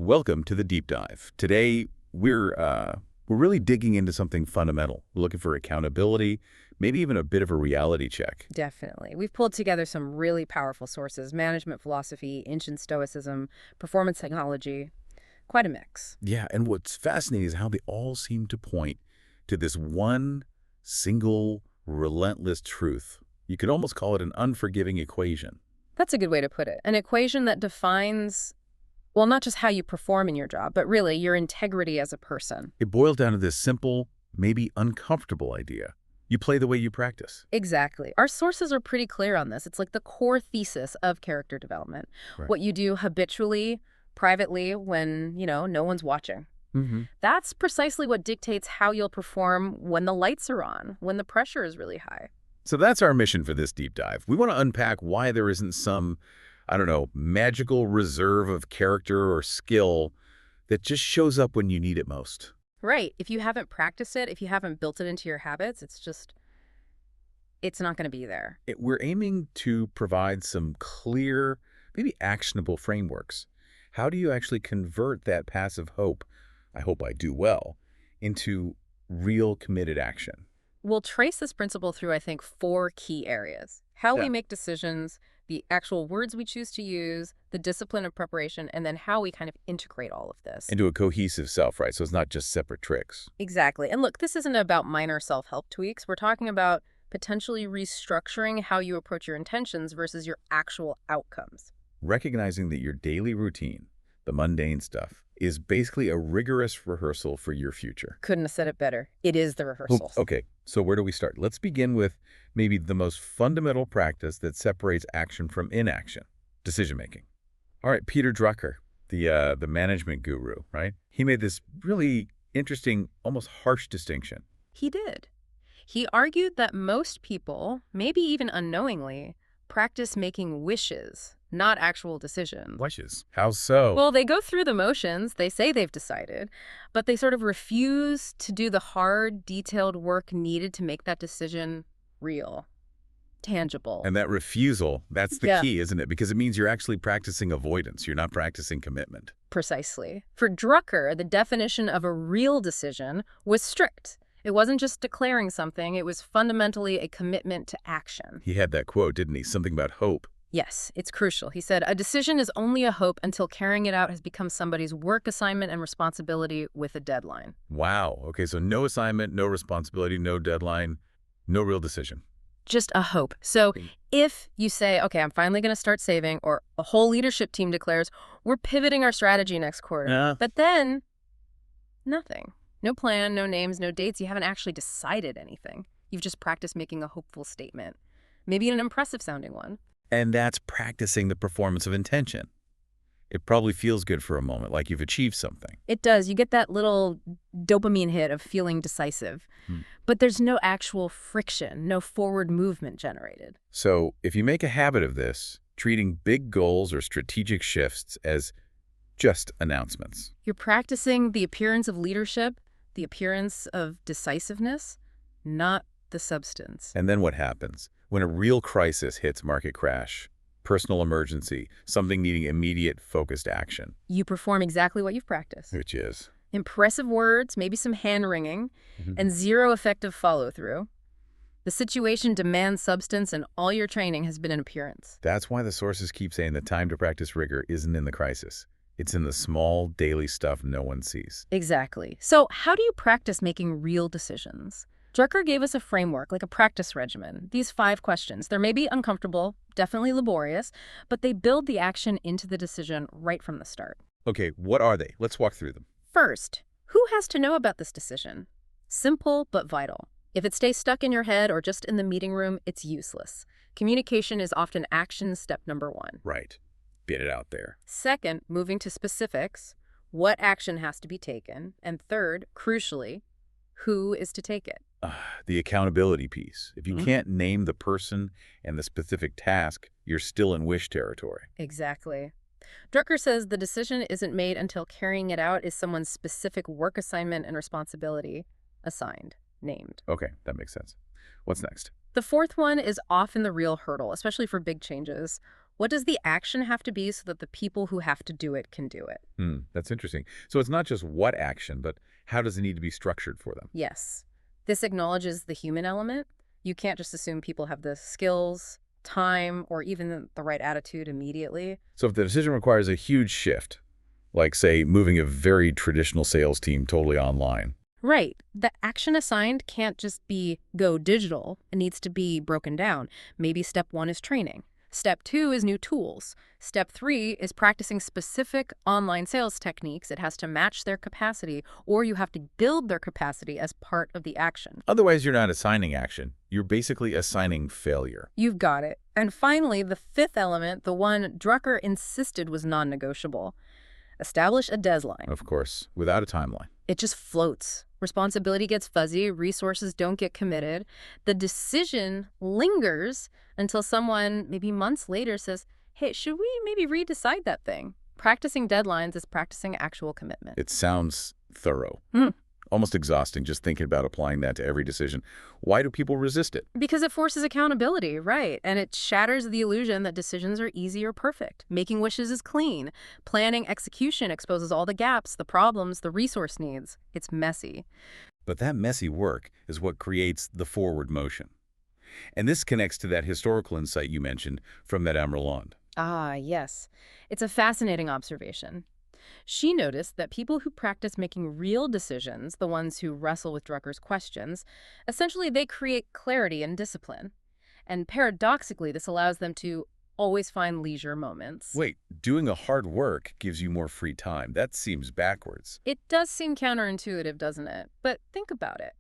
Welcome to the deep dive. Today we're really digging into something fundamental. We're looking for accountability, maybe even a bit of a reality check. Definitely. We've pulled together some really powerful sources: management philosophy, ancient stoicism, performance psychology, quite a mix. Yeah, and what's fascinating is how they all seem to point to this one single relentless truth. You could almost call it an unforgiving equation. That's a good way to put it. An equation that defines, well, not just how you perform in your job, but really your integrity as a person. It boils down to this simple, maybe uncomfortable idea. You play the way you practice. Exactly. Our sources are pretty clear on this. It's like the core thesis of character development. Right. What you do habitually, privately, when, no one's watching. Mm-hmm. That's precisely what dictates how you'll perform when the lights are on, when the pressure is really high. So that's our mission for this deep dive. We want to unpack why there isn't some, I don't know, magical reserve of character or skill that just shows up when you need it most. Right. If you haven't practiced it, if you haven't built it into your habits, it's not going to be there. We're aiming to provide some clear, maybe actionable frameworks. How do you actually convert that passive hope, I hope I do well, into real committed action? We'll trace this principle through, I think, 4 key areas: how Yeah. we make decisions, the actual words we choose to use, the discipline of preparation, and then how we kind of integrate all of this. Into a cohesive self, right? So it's not just separate tricks. Exactly. And look, this isn't about minor self-help tweaks. We're talking about potentially restructuring how you approach your intentions versus your actual outcomes. Recognizing that your daily routine, the mundane stuff, is basically a rigorous rehearsal for your future. Couldn't have said it better. It is the rehearsals. Okay, so where do we start? Let's begin with maybe the most fundamental practice that separates action from inaction, decision-making. All right, Peter Drucker, the management guru, right? He made this really interesting, almost harsh distinction. He did. He argued that most people, maybe even unknowingly, practice making wishes, not actual decisions. Wishes. How so? Well, they go through the motions, they say they've decided, but they sort of refuse to do the hard, detailed work needed to make that decision real, tangible. And that refusal, that's the Yeah. key, isn't it? Because it means you're actually practicing avoidance. You're not practicing commitment. Precisely. For Drucker, the definition of a real decision was strict. It wasn't just declaring something, it was fundamentally a commitment to action. He had that quote, didn't he? Something about hope. Yes, it's crucial. He said, a decision is only a hope until carrying it out has become somebody's work assignment and responsibility with a deadline. Wow. Okay, so no assignment, no responsibility, no deadline, no real decision. Just a hope. So if you say, okay, I'm finally going to start saving, or a whole leadership team declares, we're pivoting our strategy next quarter, Yeah. but then nothing. No plan, no names, no dates. You haven't actually decided anything. You've just practiced making a hopeful statement, maybe an impressive sounding one. And that's practicing the performance of intention. It probably feels good for a moment, like you've achieved something. It does. You get that little dopamine hit of feeling decisive. But there's no actual friction, no forward movement generated. So if you make a habit of this, treating big goals or strategic shifts as just announcements. You're practicing the appearance of leadership, the appearance of decisiveness, not the substance. And then what happens? When a real crisis hits, market crash, personal emergency, something needing immediate focused action. You perform exactly what you've practiced. Which is? Impressive words, maybe some hand-wringing, and zero effective follow-through. The situation demands substance, and all your training has been an appearance. That's why the sources keep saying the time to practice rigor isn't in the crisis. It's in the small, daily stuff no one sees. Exactly. So how do you practice making real decisions? Drucker gave us a framework, like a practice regimen. These 5 questions. They're maybe uncomfortable, definitely laborious, but they build the action into the decision right from the start. Okay, what are they? Let's walk through them. First, who has to know about this decision? Simple but vital. If it stays stuck in your head or just in the meeting room, it's useless. Communication is often action step number 1. Right. Get it out there. Second, moving to specifics, what action has to be taken? And third, crucially, who is to take it? The accountability piece. If you can't name the person and the specific task, you're still in wish territory. Exactly. Drucker says the decision isn't made until carrying it out is someone's specific work assignment and responsibility assigned, named. Okay, that makes sense. What's next? The fourth one is often the real hurdle, especially for big changes. What does the action have to be so that the people who have to do it can do it? That's interesting. So it's not just what action, but how does it need to be structured for them? Yes. This acknowledges the human element. You can't just assume people have the skills, time, or even the right attitude immediately. So if the decision requires a huge shift, like, say, moving a very traditional sales team totally online. Right. The action assigned can't just be go digital. It needs to be broken down. Maybe step 1 is training. Step 2 is new tools. Step 3 is practicing specific online sales techniques. It has to match their capacity, or you have to build their capacity as part of the action. Otherwise, you're not assigning action. You're basically assigning failure. You've got it. And finally, the 5th element, the one Drucker insisted was non-negotiable. Establish a deadline. Of course, without a timeline. It just floats. Responsibility gets fuzzy, resources don't get committed. The decision lingers until someone, maybe months later, says, hey, should we maybe redecide that thing? Practicing deadlines is practicing actual commitment. It sounds thorough. Mm. Almost exhausting just thinking about applying that to every decision. Why do people resist it? Because it forces accountability, right? And it shatters the illusion that decisions are easy or perfect. Making wishes is clean. Planning execution exposes all the gaps, the problems, the resource needs. It's messy. But that messy work is what creates the forward motion. And this connects to that historical insight you mentioned from Madame Roland. Ah, yes. It's a fascinating observation. She noticed that people who practice making real decisions, the ones who wrestle with Drucker's questions, essentially they create clarity and discipline. And paradoxically, this allows them to always find leisure moments. Wait, doing a hard work gives you more free time. That seems backwards. It does seem counterintuitive, doesn't it? But think about it.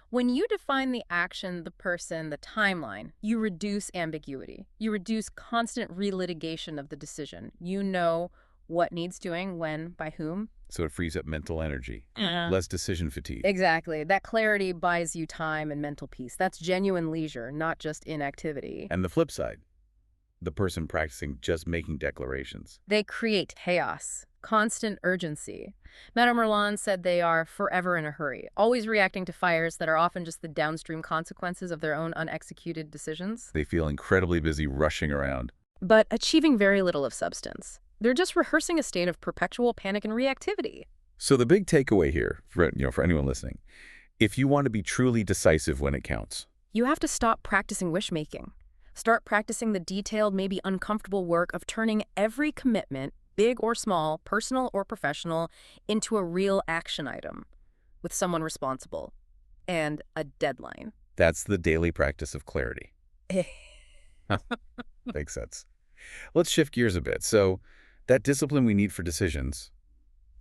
When you define the action, the person, the timeline, you reduce ambiguity. You reduce constant relitigation of the decision. You know what needs doing, when, by whom. So it frees up mental energy, less decision fatigue. Exactly. That clarity buys you time and mental peace. That's genuine leisure, not just inactivity. And the flip side, the person practicing just making declarations. They create chaos, constant urgency. Madame Roland said they are forever in a hurry, always reacting to fires that are often just the downstream consequences of their own unexecuted decisions. They feel incredibly busy rushing around. But achieving very little of substance. They're just rehearsing a state of perpetual panic and reactivity. So the big takeaway here, for anyone listening, if you want to be truly decisive when it counts, You have to stop practicing wish-making. Start practicing the detailed, maybe uncomfortable work of turning every commitment, big or small, personal or professional, into a real action item with someone responsible and a deadline. that's the daily practice of clarity. Makes sense. Let's shift gears a bit. So that discipline we need for decisions,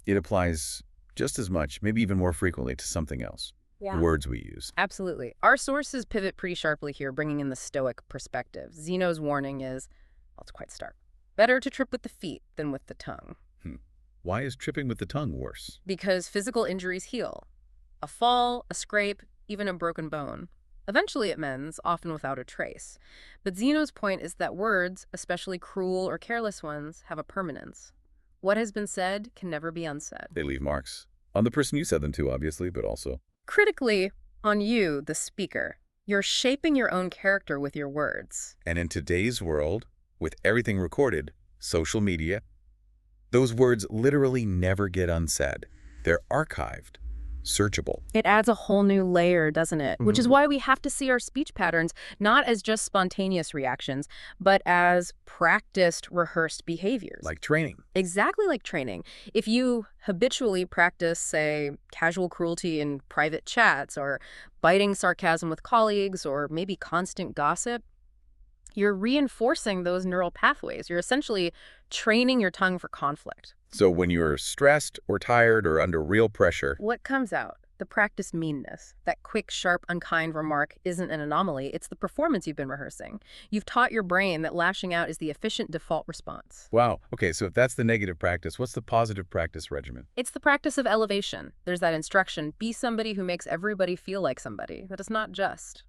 it applies just as much, maybe even more frequently, to something else. Yeah. Words we use. Absolutely. Our sources pivot pretty sharply here, bringing in the Stoic perspective. Zeno's warning is, well, it's quite stark. Better to trip with the feet than with the tongue. Why is tripping with the tongue worse? Because physical injuries heal. A fall, a scrape, even a broken bone. Eventually it mends, often without a trace. But Zeno's point is that words, especially cruel or careless ones, have a permanence. What has been said can never be unsaid. They leave marks. On the person you said them to, obviously, but also. Critically, on you, the speaker. You're shaping your own character with your words. And in today's world, with everything recorded, social media, those words literally never get unsaid. They're archived, searchable. It adds a whole new layer, doesn't it? Which is why we have to see our speech patterns not as just spontaneous reactions, but as practiced, rehearsed behaviors. Like training. Exactly like training. If you habitually practice, say, casual cruelty in private chats, or biting sarcasm with colleagues, or maybe constant gossip, you're reinforcing those neural pathways. You're essentially training your tongue for conflict. So when you're stressed or tired or under real pressure, What comes out? The practiced meanness. That quick, sharp, unkind remark isn't an anomaly. It's the performance you've been rehearsing. You've taught your brain that lashing out is the efficient default response. wow. Okay, so if that's the negative practice, what's the positive practice regimen? It's the practice of elevation. There's that instruction, be somebody who makes everybody feel like somebody. That is not just,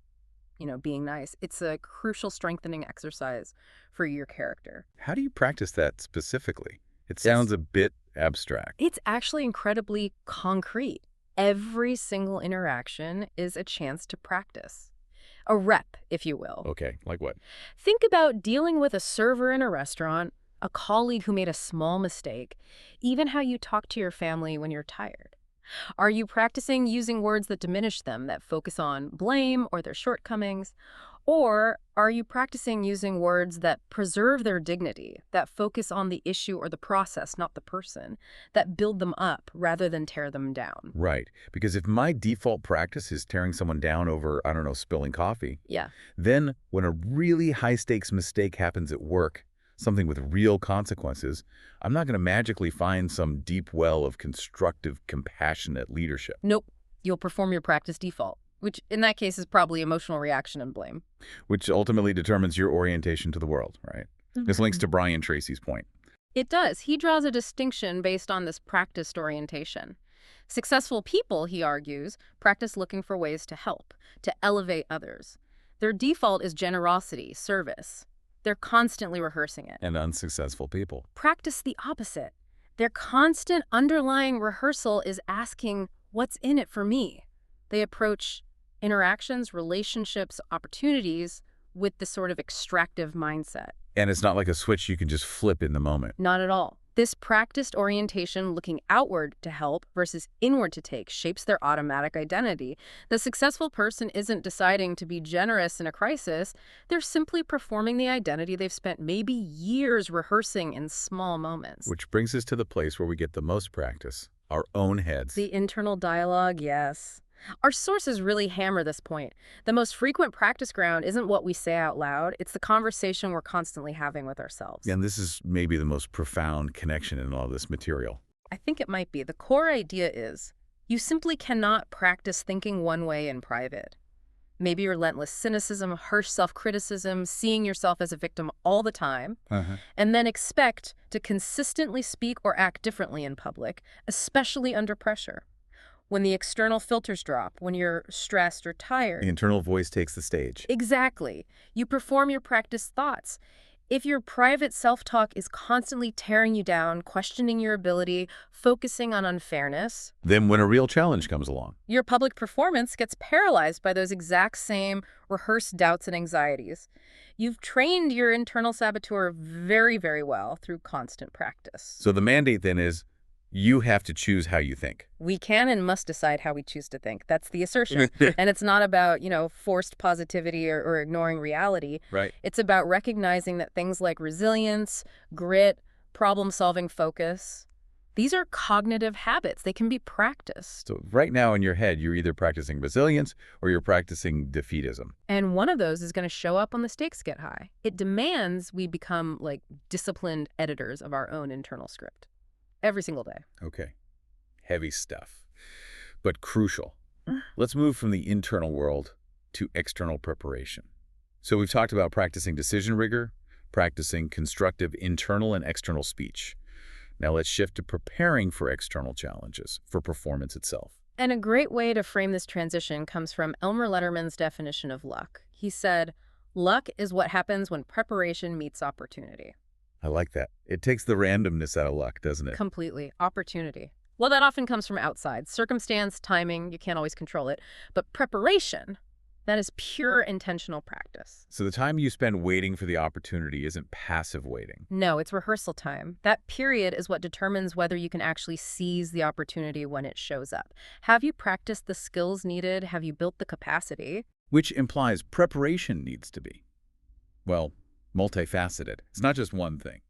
being nice. It's a crucial strengthening exercise for your character. How do you practice that specifically? It sounds a bit abstract. It's actually incredibly concrete. Every single interaction is a chance to practice. A rep, if you will. Okay, like what? Think about dealing with a server in a restaurant, a colleague who made a small mistake, even how you talk to your family when you're tired. Are you practicing using words that diminish them, that focus on blame or their shortcomings? Or are you practicing using words that preserve their dignity, that focus on the issue or the process, not the person, that build them up rather than tear them down? Right. Because if my default practice is tearing someone down over, I don't know, spilling coffee, Yeah. then when a really high-stakes mistake happens at work, something with real consequences, I'm not going to magically find some deep well of constructive, compassionate leadership. Nope. You'll perform your practice default, which in that case is probably emotional reaction and blame. Which ultimately determines your orientation to the world, right? This links to Brian Tracy's point. It does. He draws a distinction based on this practiced orientation. Successful people, he argues, practice looking for ways to help, to elevate others. Their default is generosity, service. They're constantly rehearsing it. And unsuccessful people. Practice the opposite. Their constant underlying rehearsal is asking, what's in it for me? They approach interactions, relationships, opportunities with this sort of extractive mindset. And it's not like a switch you can just flip in the moment. Not at all. This practiced orientation, looking outward to help versus inward to take, shapes their automatic identity. The successful person isn't deciding to be generous in a crisis. They're simply performing the identity they've spent maybe years rehearsing in small moments. Which brings us to the place where we get the most practice, our own heads. The internal dialogue, yes. Our sources really hammer this point. The most frequent practice ground isn't what we say out loud. It's the conversation we're constantly having with ourselves. And this is maybe the most profound connection in all this material. I think it might be. The core idea is you simply cannot practice thinking one way in private. Maybe relentless cynicism, harsh self-criticism, seeing yourself as a victim all the time, and then expect to consistently speak or act differently in public, especially under pressure. When the external filters drop, when you're stressed or tired. The internal voice takes the stage. Exactly. You perform your practice thoughts. If your private self-talk is constantly tearing you down, questioning your ability, focusing on unfairness, Then when a real challenge comes along, your public performance gets paralyzed by those exact same rehearsed doubts and anxieties. You've trained your internal saboteur very, very well through constant practice. so the mandate then is you have to choose how you think. We can and must decide how we choose to think. That's the assertion. And it's not about, forced positivity or ignoring reality. Right. It's about recognizing that things like resilience, grit, problem-solving focus, these are cognitive habits. They can be practiced. So right now in your head, you're either practicing resilience or you're practicing defeatism. And one of those is going to show up when the stakes get high. It demands we become like disciplined editors of our own internal script. Every single day. Okay. Heavy stuff, but crucial. Let's move from the internal world to external preparation. So we've talked about practicing decision rigor, practicing constructive internal and external speech. Now let's shift to preparing for external challenges, for performance itself. And a great way to frame this transition comes from Elmer Letterman's definition of luck. He said, luck is what happens when preparation meets opportunity. I like that. It takes the randomness out of luck, doesn't it? Completely. Opportunity. Well, that often comes from outside. Circumstance, timing, you can't always control it. But preparation, that is pure intentional practice. So the time you spend waiting for the opportunity isn't passive waiting. No, it's rehearsal time. That period is what determines whether you can actually seize the opportunity when it shows up. Have you practiced the skills needed? Have you built the capacity? Which implies preparation needs to be, well, multifaceted. It's not just one thing.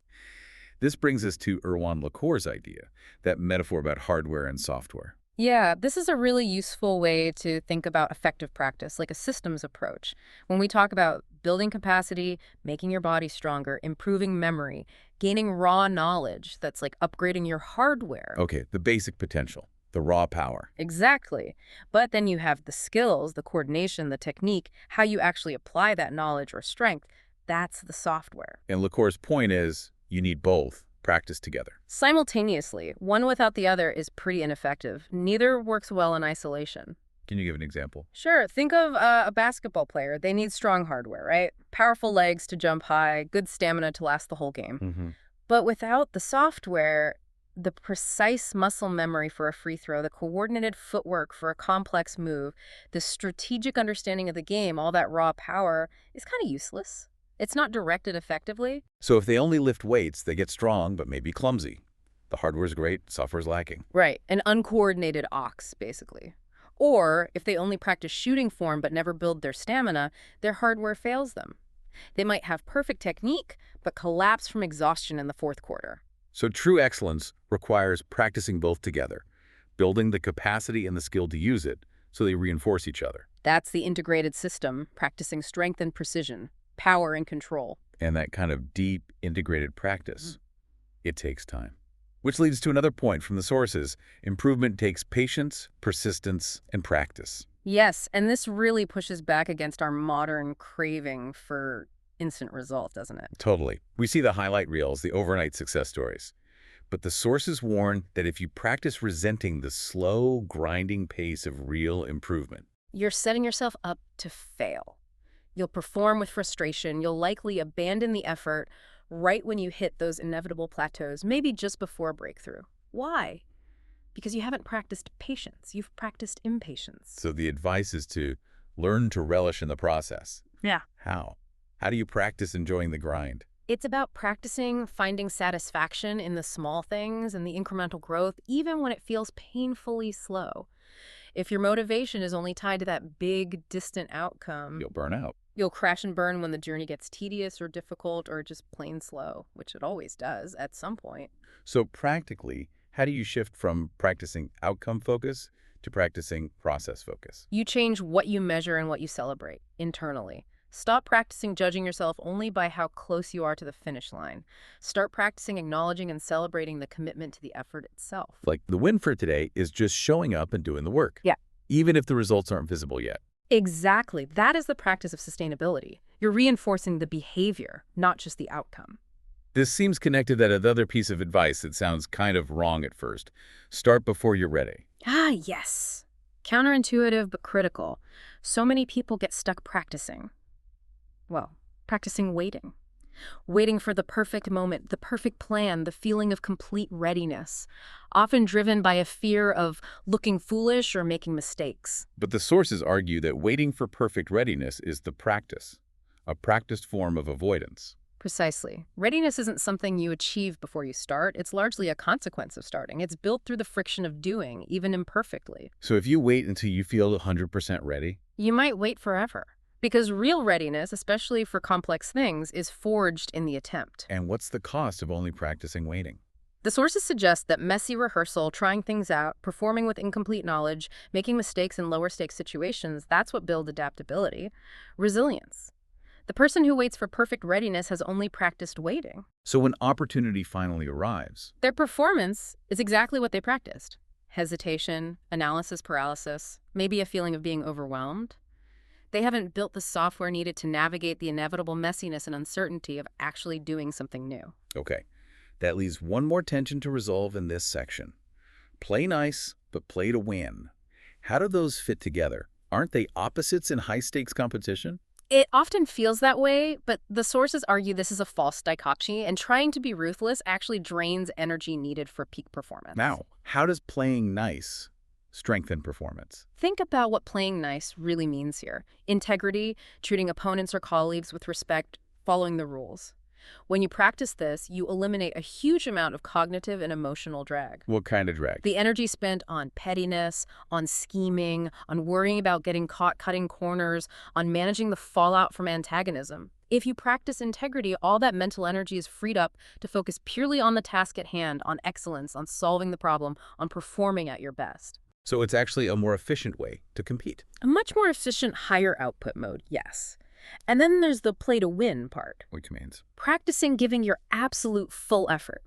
This brings us to Erwan Le Corre's idea, that metaphor about hardware and software. Yeah, this is a really useful way to think about effective practice, like a systems approach. When we talk about building capacity, making your body stronger, improving memory, gaining raw knowledge, that's like upgrading your hardware. Okay, the basic potential, the raw power. Exactly. But then you have the skills, the coordination, the technique, how you actually apply that knowledge or strength. That's the software. And Le Corre's point is you need both practice together. Simultaneously, one without the other is pretty ineffective. Neither works well in isolation. Can you give an example? Sure. Think of a basketball player. They need strong hardware, right? Powerful legs to jump high, good stamina to last the whole game. But without the software, The precise muscle memory for a free throw, the coordinated footwork for a complex move, the strategic understanding of the game, all that raw power is kind of useless. It's not directed effectively. So if they only lift weights, they get strong but maybe clumsy. The hardware's great, software's lacking. Right, an uncoordinated ox, basically. Or if they only practice shooting form but never build their stamina, their hardware fails them. They might have perfect technique, but collapse from exhaustion in the fourth quarter. So true excellence requires practicing both together, building the capacity and the skill to use it so they reinforce each other. That's the integrated system, practicing strength and precision, power and control. And that kind of deep, integrated practice, it takes time. Which leads to another point from the sources. Improvement takes patience, persistence, and practice. Yes, and this really pushes back against our modern craving for instant result, doesn't it? Totally. We see the highlight reels, the overnight success stories. But the sources warn that if you practice resenting the slow, grinding pace of real improvement, You're setting yourself up to fail. You'll perform with frustration. You'll likely abandon the effort right when you hit those inevitable plateaus, maybe just before a breakthrough. Why? Because you haven't practiced patience. You've practiced impatience. so the advice is to learn to relish in the process. Yeah. How? How do you practice enjoying the grind? It's about practicing finding satisfaction in the small things and the incremental growth, even when it feels painfully slow. If your motivation is only tied to that big, distant outcome, You'll burn out. you'll crash and burn when the journey gets tedious or difficult or just plain slow, which it always does at some point. So practically, how do you shift from practicing outcome focus to practicing process focus? You change what you measure and what you celebrate internally. Stop practicing judging yourself only by how close you are to the finish line. Start practicing acknowledging and celebrating the commitment to the effort itself. Like the win for today is just showing up and doing the work. Yeah. Even if the results aren't visible yet. Exactly. That is the practice of sustainability. You're reinforcing the behavior, not just the outcome. This seems connected to that other piece of advice that sounds kind of wrong at first. Start before you're ready. Ah, yes. Counterintuitive but critical. So many people get stuck practicing. Well, practicing waiting. Waiting for the perfect moment, the perfect plan, the feeling of complete readiness, often driven by a fear of looking foolish or making mistakes. But the sources argue that waiting for perfect readiness is the practice, a practiced form of avoidance. Precisely. Readiness isn't something you achieve before you start. It's largely a consequence of starting. It's built through the friction of doing, even imperfectly. So if you wait until you feel 100% ready, You might wait forever. Because real readiness, especially for complex things, is forged in the attempt. and what's the cost of only practicing waiting? The sources suggest that messy rehearsal, trying things out, performing with incomplete knowledge, making mistakes in lower stakes situations, that's what builds adaptability, resilience. The person who waits for perfect readiness has only practiced waiting. So when opportunity finally arrives, Their performance is exactly what they practiced. Hesitation, analysis paralysis, maybe a feeling of being overwhelmed. They haven't built the software needed to navigate the inevitable messiness and uncertainty of actually doing something new. okay, that leaves one more tension to resolve in this section. Play nice, but play to win. How do those fit together? Aren't they opposites in high-stakes competition? It often feels that way, but the sources argue this is a false dichotomy, and trying to be ruthless actually drains energy needed for peak performance. Now, how does playing nice strengthen performance? Think about what playing nice really means here. Integrity, treating opponents or colleagues with respect, following the rules. When you practice this, you eliminate a huge amount of cognitive and emotional drag. What kind of drag? The energy spent on pettiness, on scheming, on worrying about getting caught cutting corners, on managing the fallout from antagonism. If you practice integrity, all that mental energy is freed up to focus purely on the task at hand, on excellence, on solving the problem, on performing at your best. So it's actually a more efficient way to compete. A much more efficient, higher output mode, yes. And then there's the play to win part. Which means? Practicing giving your absolute full effort.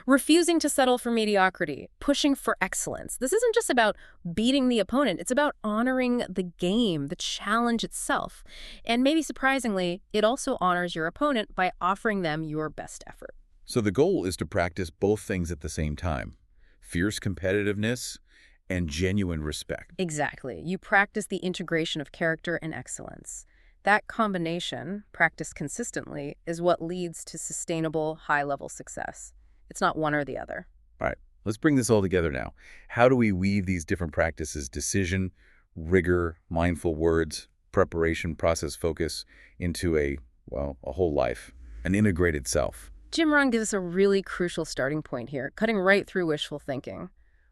Refusing to settle for mediocrity, pushing for excellence. This isn't just about beating the opponent, it's about honoring the game, the challenge itself. And maybe surprisingly, it also honors your opponent by offering them your best effort. So the goal is to practice both things at the same time. Fierce competitiveness and genuine respect. Exactly. You practice the integration of character and excellence. That combination, practiced consistently, is what leads to sustainable, high-level success. It's not one or the other. All right. Let's bring this all together now. How do we weave these different practices, decision, rigor, mindful words, preparation, process focus, into a whole life, an integrated self? Jim Rohn gives us a really crucial starting point here, cutting right through wishful thinking.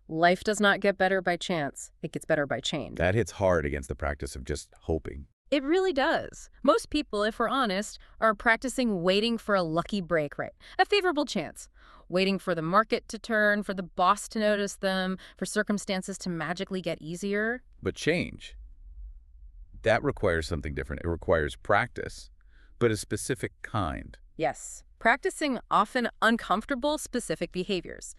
Life does not get better by chance. It gets better by change. That hits hard against the practice of just hoping. It really does. Most people, if we're honest, are practicing waiting for a lucky break, right? A favorable chance. Waiting for the market to turn, for the boss to notice them, for circumstances to magically get easier. But change, that requires something different. It requires practice, but a specific kind. Yes, practicing often uncomfortable specific behaviors.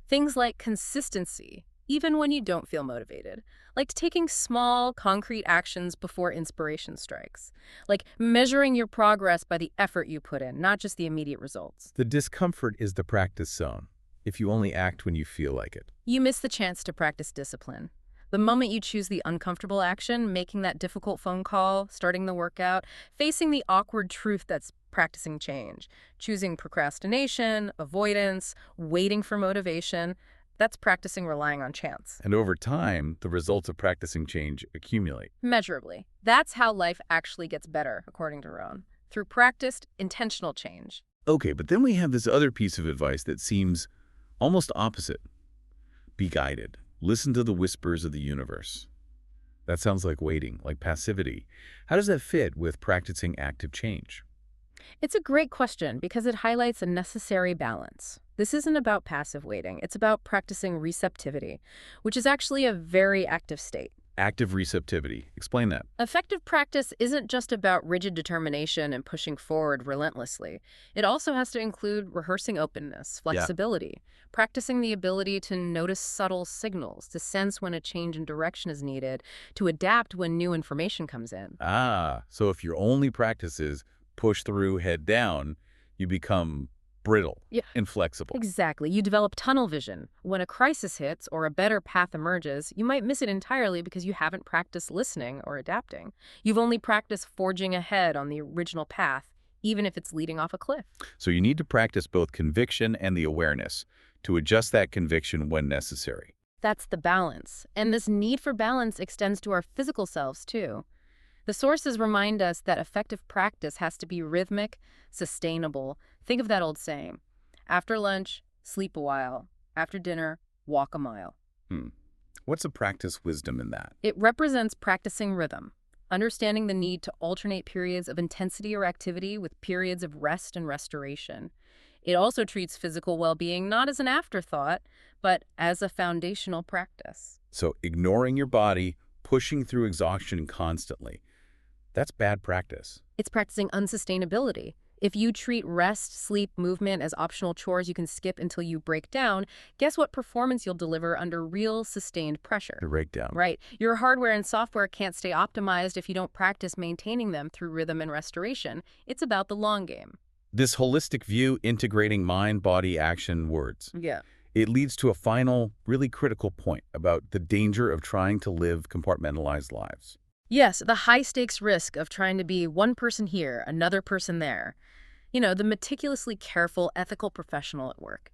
Things like consistency, even when you don't feel motivated. Like taking small, concrete actions before inspiration strikes. Like measuring your progress by the effort you put in, not just the immediate results. The discomfort is the practice zone, if you only act when you feel like it. You miss the chance to practice discipline. The moment you choose the uncomfortable action, making that difficult phone call, starting the workout, facing the awkward truth that's practicing change, choosing procrastination, avoidance, waiting for motivation, that's practicing relying on chance. And over time, the results of practicing change accumulate. Measurably. That's how life actually gets better, according to Rohn, through practiced, intentional change. Okay, but then we have this other piece of advice that seems almost opposite. Be guided. Listen to the whispers of the universe. That sounds like waiting, like passivity. How does that fit with practicing active change? It's a great question because it highlights a necessary balance. This isn't about passive waiting. It's about practicing receptivity, which is actually a very active state. Active receptivity. Explain that. Effective practice isn't just about rigid determination and pushing forward relentlessly. It also has to include rehearsing openness, flexibility, practicing the ability to notice subtle signals, to sense when a change in direction is needed, to adapt when new information comes in. So if your only practice is push through, head down, you become brittle, inflexible. Exactly. You develop tunnel vision. When a crisis hits or a better path emerges, you might miss it entirely because you haven't practiced listening or adapting. You've only practiced forging ahead on the original path, even if it's leading off a cliff. So you need to practice both conviction and the awareness to adjust that conviction when necessary. That's the balance. And this need for balance extends to our physical selves, too. The sources remind us that effective practice has to be rhythmic, sustainable. Think of that old saying, after lunch, sleep a while. After dinner, walk a mile. What's a practice wisdom in that? It represents practicing rhythm, understanding the need to alternate periods of intensity or activity with periods of rest and restoration. It also treats physical well-being not as an afterthought, but as a foundational practice. So ignoring your body, pushing through exhaustion constantly, that's bad practice. It's practicing unsustainability. If you treat rest, sleep, movement as optional chores you can skip until you break down, guess what performance you'll deliver under real, sustained pressure? The breakdown. Right. Your hardware and software can't stay optimized if you don't practice maintaining them through rhythm and restoration. It's about the long game. This holistic view integrating mind, body, action, words. Yeah. It leads to a final, really critical point about the danger of trying to live compartmentalized lives. Yes, the high-stakes risk of trying to be one person here, another person there. You know, the meticulously careful, ethical professional at work,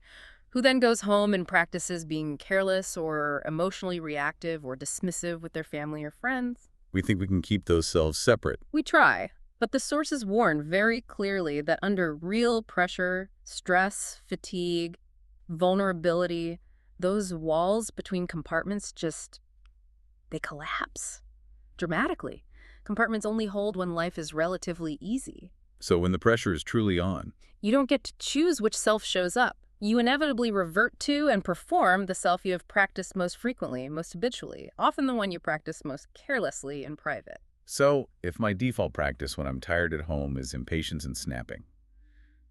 who then goes home and practices being careless or emotionally reactive or dismissive with their family or friends. We think we can keep those selves separate. We try, but the sources warn very clearly that under real pressure, stress, fatigue, vulnerability, those walls between compartments they collapse. Dramatically. Compartments only hold when life is relatively easy. So when the pressure is truly on, You don't get to choose which self shows up. You inevitably revert to and perform the self you have practiced most frequently, most habitually, often the one you practice most carelessly in private. so if my default practice when I'm tired at home is impatience and snapping,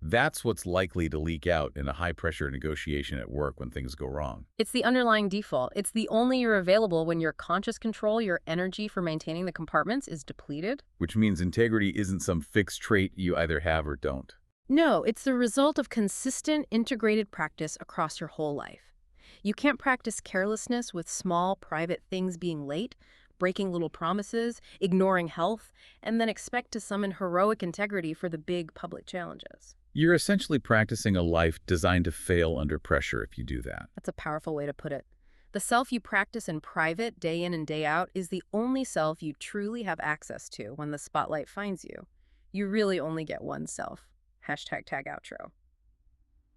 that's what's likely to leak out in a high-pressure negotiation at work when things go wrong. It's the underlying default. It's the only you're available when your conscious control, your energy for maintaining the compartments is depleted. Which means integrity isn't some fixed trait you either have or don't. No, it's the result of consistent, integrated practice across your whole life. You can't practice carelessness with small, private things being late, breaking little promises, ignoring health, and then expect to summon heroic integrity for the big public challenges. You're essentially practicing a life designed to fail under pressure if you do that. That's a powerful way to put it. The self you practice in private, day in and day out, is the only self you truly have access to when the spotlight finds you. You really only get one self. Hashtag tag outro.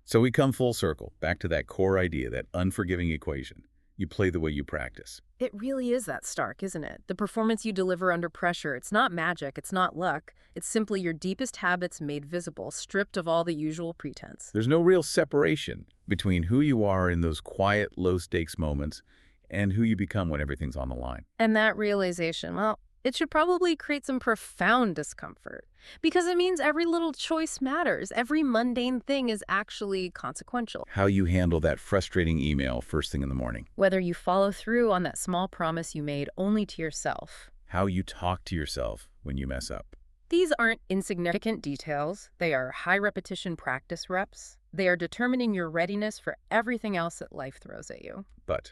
So we come full circle, back to that core idea, that unforgiving equation. You play the way you practice. It really is that stark, isn't it? The performance you deliver under pressure, it's not magic, it's not luck. It's simply your deepest habits made visible, stripped of all the usual pretense. There's no real separation between who you are in those quiet, low-stakes moments and who you become when everything's on the line. And that realization, well, it should probably create some profound discomfort. Because it means every little choice matters. Every mundane thing is actually consequential. How you handle that frustrating email first thing in the morning. Whether you follow through on that small promise you made only to yourself. How you talk to yourself when you mess up. These aren't insignificant details. They are high-repetition practice reps. They are determining your readiness for everything else that life throws at you. But,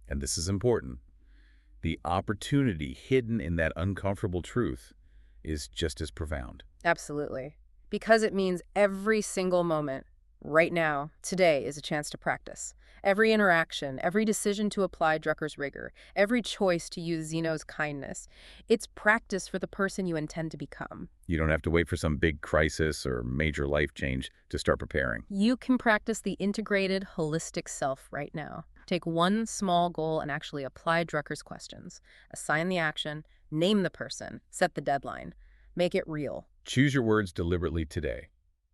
and this is important, the opportunity hidden in that uncomfortable truth is just as profound. Absolutely. Because it means every single moment, right now, today, is a chance to practice. Every interaction, every decision to apply Drucker's rigor, every choice to use Zeno's kindness, it's practice for the person you intend to become. You don't have to wait for some big crisis or major life change to start preparing. You can practice the integrated, holistic self right now. Take one small goal and actually apply Drucker's questions. Assign the action, name the person, set the deadline. Make it real. Choose your words deliberately today.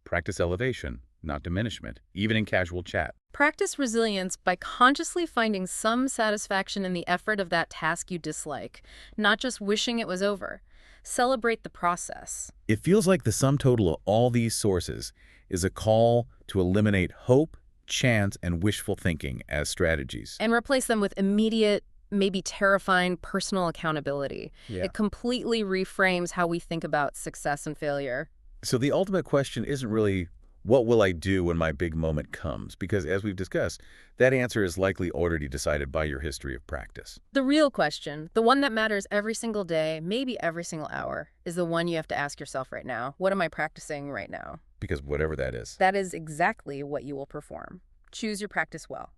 Practice elevation, not diminishment, even in casual chat. Practice resilience by consciously finding some satisfaction in the effort of that task you dislike, not just wishing it was over. Celebrate the process. It feels like the sum total of all these sources is a call to eliminate hope, chance, and wishful thinking as strategies. And replace them with immediate, maybe terrifying personal accountability. Yeah. It completely reframes how we think about success and failure. So the ultimate question isn't really, what will I do when my big moment comes? Because as we've discussed, that answer is likely already decided by your history of practice. The real question, the one that matters every single day, maybe every single hour, is the one you have to ask yourself right now. What am I practicing right now? Because whatever that is. That is exactly what you will perform. Choose your practice well.